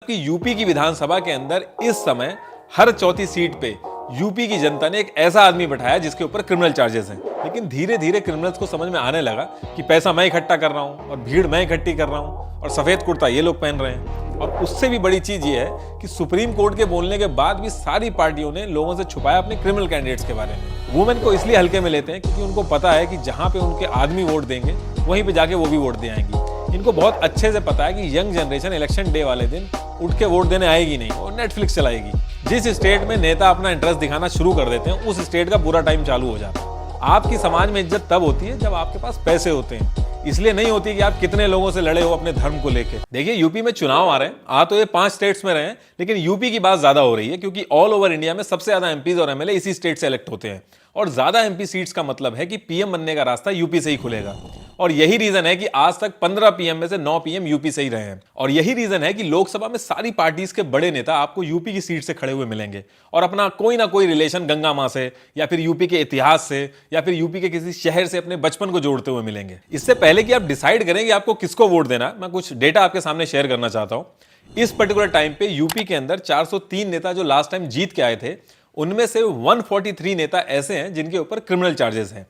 कि यूपी की विधानसभा के अंदर इस समय हर चौथी सीट पे यूपी की जनता ने एक ऐसा आदमी बैठाया जिसके ऊपर क्रिमिनल चार्जेस हैं। लेकिन धीरे धीरे क्रिमिनल्स को समझ में आने लगा कि पैसा मैं इकट्ठा कर रहा हूं और भीड़ मैं इकट्ठी कर रहा हूं और सफेद कुर्ता ये लोग पहन रहे हैं। और उससे भी बड़ी चीज ये है कि सुप्रीम कोर्ट के बोलने के बाद भी सारी पार्टियों ने लोगों से छुपाया अपने क्रिमिनल कैंडिडेट्स के बारे में। वुमेन को इसलिए हल्के में लेते हैं क्योंकि उनको पता है कि जहां पे उनके आदमी वोट देंगे वहीं पे जाके वो भी वोट दे आएंगी। इनको बहुत अच्छे से पता है कि यंग जनरेशन इलेक्शन डे वाले दिन उठ के वोट देने आएगी नहीं और नेटफ्लिक्स चलाएगी। जिस स्टेट में नेता अपना इंटरेस्ट दिखाना शुरू कर देते हैं उस स्टेट का बुरा टाइम चालू हो जाता है। आपकी समाज में इज्जत तब होती है जब आपके पास पैसे होते हैं, इसलिए नहीं होती कि आप कितने लोगों से लड़े हो अपने धर्म को लेके। देखिए यूपी में चुनाव आ रहे हैं, आ तो ये 5 स्टेट्स में रहे हैं, लेकिन यूपी की बात ज्यादा हो रही है क्योंकि ऑल ओवर इंडिया में सबसे ज्यादा एमपीज और एमएलए इसी स्टेट से इलेक्ट होते हैं। और ज्यादा एमपी सीट्स का मतलब है कि पीएम बनने का रास्ता यूपी से ही खुलेगा। और यही रीजन है कि आज तक 15 पीएम में से 9 पीएम यूपी से ही रहे हैं। और यही रीजन है कि लोकसभा में सारी पार्टीज के बड़े नेता आपको यूपी की सीट से खड़े हुए मिलेंगे और अपना कोई ना कोई रिलेशन गंगा मां से या फिर यूपी के इतिहास से या फिर यूपी के किसी शहर से अपने बचपन को जोड़ते हुए मिलेंगे। इससे पहले कि आप डिसाइड करें कि आपको किसको वोट देना, मैं कुछ डेटा आपके सामने शेयर करना चाहता हूं। इस पर्टिकुलर टाइम पे यूपी के अंदर 403 नेता जो लास्ट टाइम जीत के आए थे, उनमें से 143 नेता ऐसे हैं जिनके ऊपर क्रिमिनल चार्जेस हैं।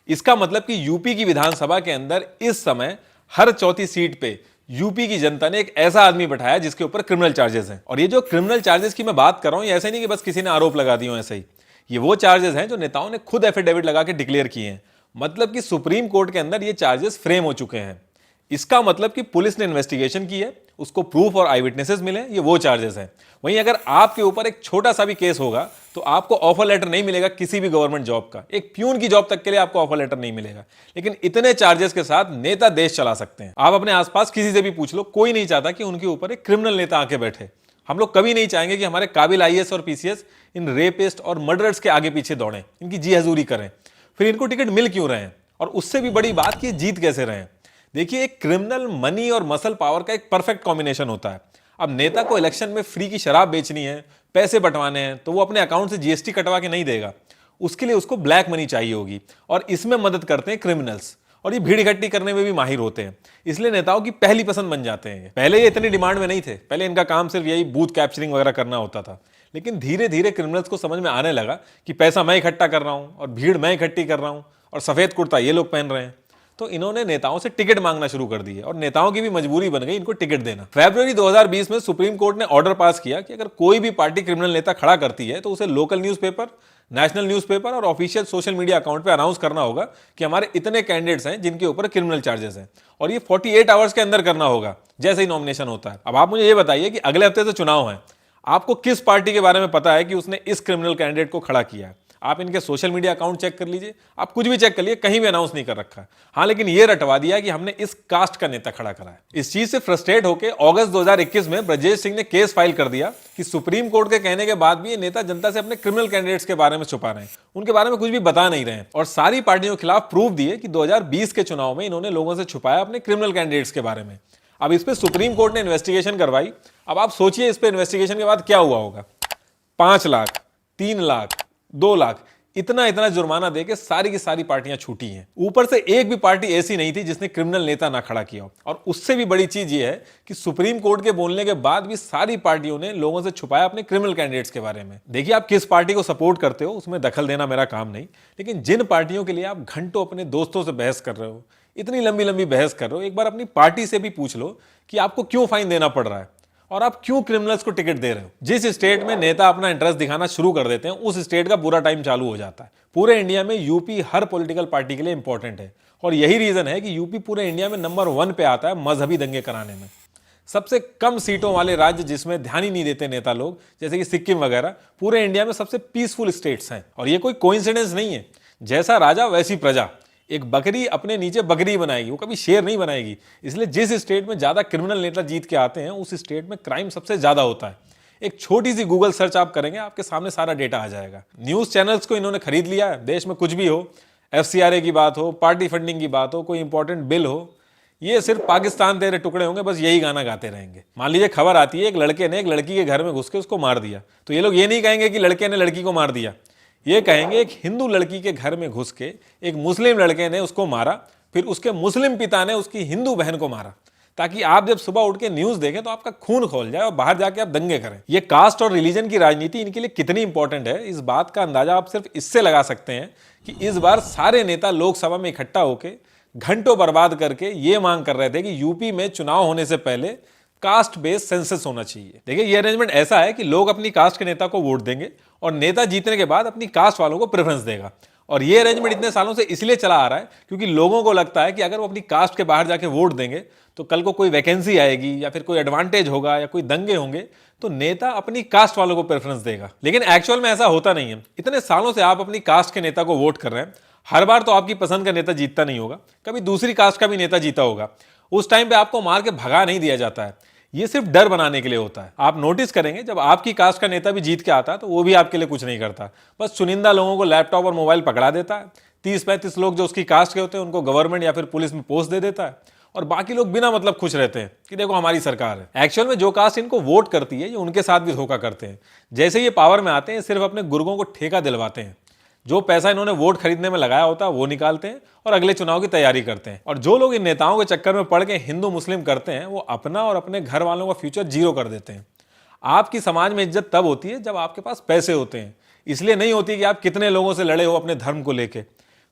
इसका मतलब कि यूपी की विधानसभा के अंदर इस समय हर चौथी सीट पे यूपी की जनता ने एक ऐसा आदमी बैठाया जिसके ऊपर क्रिमिनल चार्जेस हैं। और ये जो क्रिमिनल चार्जेस की मैं बात कर रहा हूं, ये ऐसे नहीं कि बस किसी ने आरोप लगा दिए ऐसे ही। ये वो चार्जेस हैं जो नेताओं ने खुद एफिडेविट लगा के डिक्लेयर किए हैं। मतलब कि सुप्रीम कोर्ट के अंदर ये चार्जेस फ्रेम हो चुके हैं। इसका मतलब कि पुलिस ने इन्वेस्टिगेशन की है, उसको प्रूफ और आई विटनेसेस मिले, ये वो चार्जेस हैं। वहीं अगर आपके ऊपर एक छोटा सा भी केस होगा तो आपको ऑफर लेटर नहीं मिलेगा किसी भी गवर्नमेंट जॉब का। एक प्यून की जॉब तक के लिए आपको ऑफर लेटर नहीं मिलेगा। लेकिन इतने चार्जेस के साथ नेता देश चला सकते हैं। आप अपने आसपास किसी से भी पूछ लो, कोई नहीं चाहता कि उनके ऊपर एक क्रिमिनल नेता आके बैठे। हम लोग कभी नहीं चाहेंगे कि हमारे काबिल आईएएस और पीसीएस इन रेपिस्ट और मर्डरर्स के आगे पीछे दौड़ें, इनकी जी हजूरी करें। फिर इनको टिकट मिल क्यों रहे हैं और उससे भी बड़ी बात कि जीत कैसे रहे हैं। देखिए, एक क्रिमिनल मनी और मसल पावर का एक परफेक्ट कॉम्बिनेशन होता है। अब नेता को इलेक्शन में फ्री की शराब बेचनी है, पैसे बंटवाने हैं, तो वो अपने अकाउंट से जीएसटी कटवा के नहीं देगा। उसके लिए उसको ब्लैक मनी चाहिए होगी और इसमें मदद करते हैं क्रिमिनल्स। और ये भीड़ इकट्ठी करने में भी माहिर होते हैं, इसलिए नेताओं की पहली पसंद बन जाते हैं। पहले ये इतनी डिमांड में नहीं थे, पहले इनका काम सिर्फ यही बूथ कैप्चरिंग वगैरह करना होता था। लेकिन धीरे धीरे क्रिमिनल्स को समझ में आने लगा कि पैसा मैं इकट्ठा कर रहा हूं और भीड़ मैं इकट्ठी कर रहा हूं और सफेद कुर्ता ये लोग पहन रहे हैं। तो इन्होंने नेताओं से टिकट मांगना शुरू कर दी है और नेताओं की भी मजबूरी बन गई इनको टिकट देना। फरवरी 2020 में सुप्रीम कोर्ट ने ऑर्डर पास किया कि अगर कोई भी पार्टी क्रिमिनल नेता खड़ा करती है तो उसे लोकल न्यूज़पेपर, नेशनल न्यूज़पेपर और ऑफिशियल सोशल मीडिया अकाउंट पे अनाउंस करना होगा कि हमारे इतने कैंडिडेट्स हैं जिनके ऊपर क्रिमिनल चार्जेस हैं और ये 48 आवर्स के अंदर करना होगा जैसे ही नॉमिनेशन होता है। अब आप मुझे ये बताइए कि अगले हफ्ते से चुनाव है, आपको किस पार्टी के बारे में पता है कि उसने इस क्रिमिनल कैंडिडेट को खड़ा किया है? आप इनके सोशल मीडिया अकाउंट चेक कर लीजिए, आप कुछ भी चेक कर लीजिए, कहीं भी अनाउंस नहीं कर रखा है। हाँ, लेकिन ये रटवा दिया कि हमने इस कास्ट का नेता खड़ा करा है। इस चीज से फ्रस्ट्रेट होकर अगस्त 2021 में ब्रजेश सिंह ने केस फाइल कर दिया कि सुप्रीम कोर्ट के कहने के बाद भी ये नेता जनता से अपने क्रिमिनल कैंडिडेट्स के बारे में छुपा रहे हैं, उनके बारे में कुछ भी बता नहीं रहे हैं। और सारी पार्टियों के खिलाफ प्रूफ दिए कि 2020 के चुनाव में इन्होंने लोगों से छुपाया अपने क्रिमिनल कैंडिडेट्स के बारे में। अब इस पर सुप्रीम कोर्ट ने इन्वेस्टिगेशन करवाई। अब आप सोचिए इस पर इन्वेस्टिगेशन के बाद क्या हुआ होगा। 5 लाख, 3 लाख, 2 लाख, इतना जुर्माना देके सारी की सारी पार्टियां छूटी हैं। ऊपर से एक भी पार्टी ऐसी नहीं थी जिसने क्रिमिनल नेता ना खड़ा किया हो। और उससे भी बड़ी चीज ये है कि सुप्रीम कोर्ट के बोलने के बाद भी सारी पार्टियों ने लोगों से छुपाया अपने क्रिमिनल कैंडिडेट्स के बारे में। देखिए, आप किस पार्टी को सपोर्ट करते हो उसमें दखल देना मेरा काम नहीं, लेकिन जिन पार्टियों के लिए आप घंटों अपने दोस्तों से बहस कर रहे हो, इतनी लंबी लंबी बहस कर रहे हो, एक बार अपनी पार्टी से भी पूछ लो कि आपको क्यों फाइन देना पड़ रहा है और आप क्यों क्रिमिनल्स को टिकट दे रहे हो। जिस स्टेट में नेता अपना इंटरेस्ट दिखाना शुरू कर देते हैं उस स्टेट का बुरा टाइम चालू हो जाता है। पूरे इंडिया में यूपी हर पॉलिटिकल पार्टी के लिए इंपॉर्टेंट है और यही रीजन है कि यूपी पूरे इंडिया में नंबर 1 पे आता है मजहबी दंगे कराने में। सबसे कम सीटों वाले राज्य जिसमें ध्यान ही नहीं देते नेता लोग, जैसे कि सिक्किम वगैरह, पूरे इंडिया में सबसे पीसफुल स्टेट्स हैं। और ये कोई कोइंसिडेंस नहीं है, जैसा राजा वैसी प्रजा। एक बकरी अपने नीचे बकरी बनाएगी, वो कभी शेर नहीं बनाएगी। इसलिए जिस स्टेट में ज्यादा क्रिमिनल नेता जीत के आते हैं उस स्टेट में क्राइम सबसे ज्यादा होता है। एक छोटी सी गूगल सर्च आप करेंगे, आपके सामने सारा डेटा आ जाएगा। न्यूज चैनल्स को इन्होंने खरीद लिया है। देश में कुछ भी हो, एफसीआरए की बात हो, पार्टी फंडिंग की बात हो, कोई इंपॉर्टेंट बिल हो, ये सिर्फ पाकिस्तान तेरे टुकड़े होंगे, बस यही गाना गाते रहेंगे। मान लीजिए खबर आती है एक लड़के ने एक लड़की के घर में घुस के उसको मार दिया, तो ये लोग ये नहीं कहेंगे कि लड़के ने लड़की को मार दिया, ये कहेंगे एक हिंदू लड़की के घर में घुस के एक मुस्लिम लड़के ने उसको मारा, फिर उसके मुस्लिम पिता ने उसकी हिंदू बहन को मारा। ताकि आप जब सुबह उठ के न्यूज देखें तो आपका खून खोल जाए और बाहर जाके आप दंगे करें। ये कास्ट और रिलीजन की राजनीति इनके लिए कितनी इंपॉर्टेंट है, इस बात का अंदाजा आप सिर्फ इससे लगा सकते हैं कि इस बार सारे नेता लोकसभा में इकट्ठा होकर घंटों बर्बाद करके ये मांग कर रहे थे कि यूपी में चुनाव होने से पहले कास्ट बेस्ड सेंसस होना चाहिए। देखिए, ये अरेंजमेंट ऐसा है कि लोग अपनी कास्ट के नेता को वोट देंगे और नेता जीतने के बाद अपनी कास्ट वालों को प्रेफरेंस देगा। और ये अरेंजमेंट इतने सालों से इसलिए चला आ रहा है क्योंकि लोगों को लगता है कि अगर वो अपनी कास्ट के बाहर जाके वोट देंगे तो कल को कोई वैकेंसी आएगी या फिर कोई एडवांटेज होगा या कोई दंगे होंगे तो नेता अपनी कास्ट वालों को प्रेफरेंस देगा। लेकिन एक्चुअल में ऐसा होता नहीं है। इतने सालों से आप अपनी कास्ट के नेता को वोट कर रहे हैं, हर बार तो आपकी पसंद का नेता जीतता नहीं होगा, कभी दूसरी कास्ट का भी नेता जीता होगा। उस टाइम पे आपको मार के भगा नहीं दिया जाता है, ये सिर्फ डर बनाने के लिए होता है। आप नोटिस करेंगे जब आपकी कास्ट का नेता भी जीत के आता है तो वो भी आपके लिए कुछ नहीं करता, बस चुनिंदा लोगों को लैपटॉप और मोबाइल पकड़ा देता है। 30-35 लोग जो उसकी कास्ट के होते हैं उनको गवर्नमेंट या फिर पुलिस में पोस्ट दे देता है और बाकी लोग बिना मतलब खुश रहते हैं कि देखो हमारी सरकार है। एक्चुअल में जो कास्ट इनको वोट करती है ये उनके साथ भी धोखा करते हैं। जैसे ये पावर में आते हैं सिर्फ अपने गुर्गों को ठेका दिलवाते हैं, जो पैसा इन्होंने वोट खरीदने में लगाया होता है वो निकालते हैं और अगले चुनाव की तैयारी करते हैं। और जो लोग इन नेताओं के चक्कर में पड़ के हिंदू मुस्लिम करते हैं वो अपना और अपने घर वालों का फ्यूचर जीरो कर देते हैं। आपकी समाज में इज्जत तब होती है जब आपके पास पैसे होते हैं, इसलिए नहीं होती कि आप कितने लोगों से लड़े हो अपने धर्म को लेके।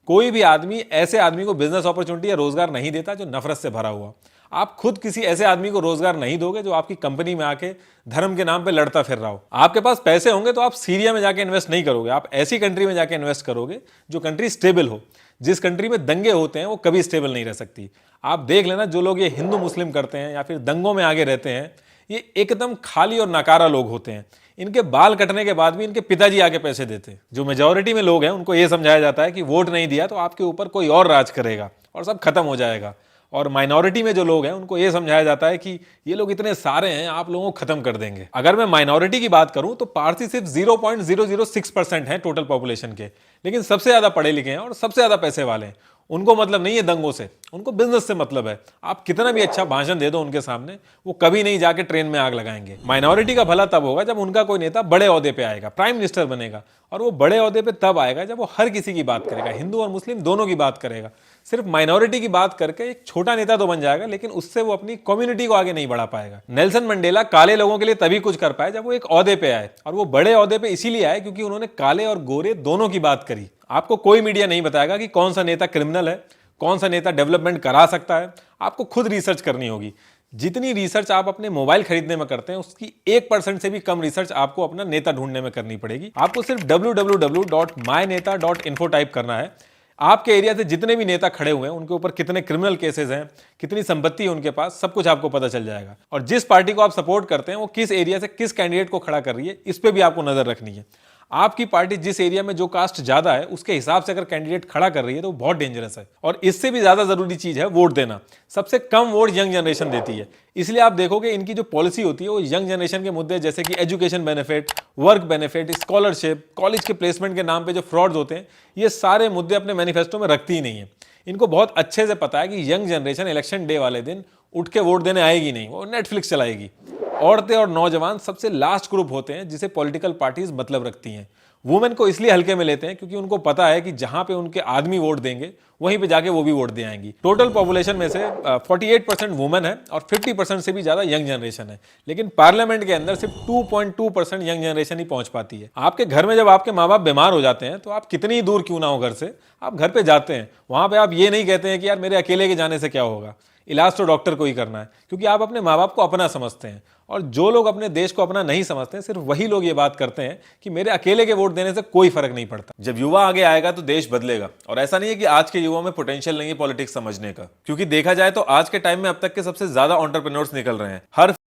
कोई भी आदमी ऐसे आदमी को बिजनेस अपॉर्चुनिटी या रोजगार नहीं देता जो नफरत से भरा हुआ। आप खुद किसी ऐसे आदमी को रोजगार नहीं दोगे जो आपकी कंपनी में आके धर्म के नाम पे लड़ता फिर रहा हो। आपके पास पैसे होंगे तो आप सीरिया में जाके इन्वेस्ट नहीं करोगे, आप ऐसी कंट्री में जाके इन्वेस्ट करोगे जो कंट्री स्टेबल हो। जिस कंट्री में दंगे होते हैं वो कभी स्टेबल नहीं रह सकती। आप देख लेना, जो लोग ये हिंदू मुस्लिम करते हैं या फिर दंगों में आगे रहते हैं ये एकदम खाली और नकारा लोग होते हैं। इनके बाल कटने के बाद भी इनके पिताजी आके पैसे देते हैं। जो मेजॉरिटी में लोग हैं उनको ये समझाया जाता है कि वोट नहीं दिया तो आपके ऊपर कोई और राज करेगा और सब खत्म हो जाएगा। और माइनॉरिटी में जो लोग हैं उनको ये समझाया जाता है कि ये लोग इतने सारे हैं आप लोगों को खत्म कर देंगे। अगर मैं माइनॉरिटी की बात करूं तो पारसी सिर्फ 0.006% है टोटल पॉपुलेशन के, लेकिन सबसे ज्यादा पढ़े लिखे हैं और सबसे ज्यादा पैसे वाले हैं। उनको मतलब नहीं है दंगों से, उनको बिजनेस से मतलब है। आप कितना भी अच्छा भाषण दे दो उनके सामने, वो कभी नहीं जाके ट्रेन में आग लगाएंगे। माइनॉरिटी का भला तब होगा जब उनका कोई नेता बड़े ओहदे पे आएगा, प्राइम मिनिस्टर बनेगा, और वो बड़े ओहदे पे तब आएगा जब वो हर किसी की बात करेगा, हिंदू और मुस्लिम दोनों की बात करेगा। सिर्फ माइनॉरिटी की बात करके एक छोटा नेता तो बन जाएगा, लेकिन उससे वो अपनी कम्युनिटी को आगे नहीं बढ़ा पाएगा। नेल्सन मंडेला काले लोगों के लिए तभी कुछ कर पाए जब वो एक ओहदे पे आए, और वो बड़े ओहदे पे इसीलिए आए क्योंकि उन्होंने काले और गोरे दोनों की बात करी। आपको कोई मीडिया नहीं बताएगा कि कौन सा नेता क्रिमिनल है, कौन सा नेता डेवलपमेंट करा सकता है। आपको खुद रिसर्च करनी होगी। जितनी रिसर्च आप अपने मोबाइल खरीदने में करते हैं उसकी 1% से भी कम रिसर्च आपको अपना नेता ढूंढने में करनी पड़ेगी। आपको सिर्फ www.myneta.info टाइप करना है। आपके एरिया से जितने भी नेता खड़े हुए हैं उनके ऊपर कितने क्रिमिनल केसेस हैं, कितनी संपत्ति है उनके पास, सब कुछ आपको पता चल जाएगा। और जिस पार्टी को आप सपोर्ट करते हैं वो किस एरिया से किस कैंडिडेट को खड़ा कर रही है, इस पे भी आपको नजर रखनी है। आपकी पार्टी जिस एरिया में जो कास्ट ज्यादा है उसके हिसाब से अगर कैंडिडेट खड़ा कर रही है तो बहुत डेंजरस है। और इससे भी ज्यादा जरूरी चीज है वोट देना। सबसे कम वोट यंग जनरेशन देती है, इसलिए आप देखोगे इनकी जो पॉलिसी होती है वो यंग जनरेशन के मुद्दे जैसे कि education benefit, work benefit, scholarship, college के प्लेसमेंट के नाम पे जो फ्रॉड्स होते हैं, ये सारे मुद्दे अपने मैनिफेस्टो में रखती ही नहीं है। इनको बहुत अच्छे से पता है कि यंग जनरेशन इलेक्शन डे वाले दिन उठ के वोट देने आएगी नहीं, वो नेटफ्लिक्स चलाएगी। औरतें और नौजवान सबसे लास्ट ग्रुप होते हैं जिसे पॉलिटिकल पार्टीज मतलब रखती हैं। वुमेन को इसलिए हल्के में लेते हैं क्योंकि उनको पता है कि जहां पे उनके आदमी वोट देंगे वहीं पे जाके वो भी वोट दे आएंगी। टोटल पॉपुलेशन में से 48% वुमेन है और 50% से भी ज्यादा यंग जनरेशन है, लेकिन पार्लियामेंट के अंदर सिर्फ 2.2% यंग जनरेशन ही पहुंच पाती है। आपके घर में जब आपके माँ बाप बीमार हो जाते हैं तो आप कितनी दूर क्यों ना हो घर से, आप घर पे जाते हैं। वहां पे आप ये नहीं कहते हैं कि यार मेरे अकेले के जाने से क्या होगा, इलाज तो डॉक्टर को ही करना है, क्योंकि आप अपने माँ बाप को अपना समझते हैं। और जो लोग अपने देश को अपना नहीं समझते हैं, सिर्फ वही लोग ये बात करते हैं कि मेरे अकेले के वोट देने से कोई फर्क नहीं पड़ता। जब युवा आगे आएगा तो देश बदलेगा। और ऐसा नहीं है कि आज के युवाओं में पोटेंशियल नहीं है पॉलिटिक्स समझने का, क्योंकि देखा जाए तो आज के टाइम में अब तक के सबसे ज्यादा एंटरप्रेन्योर्स निकल रहे हैं। हर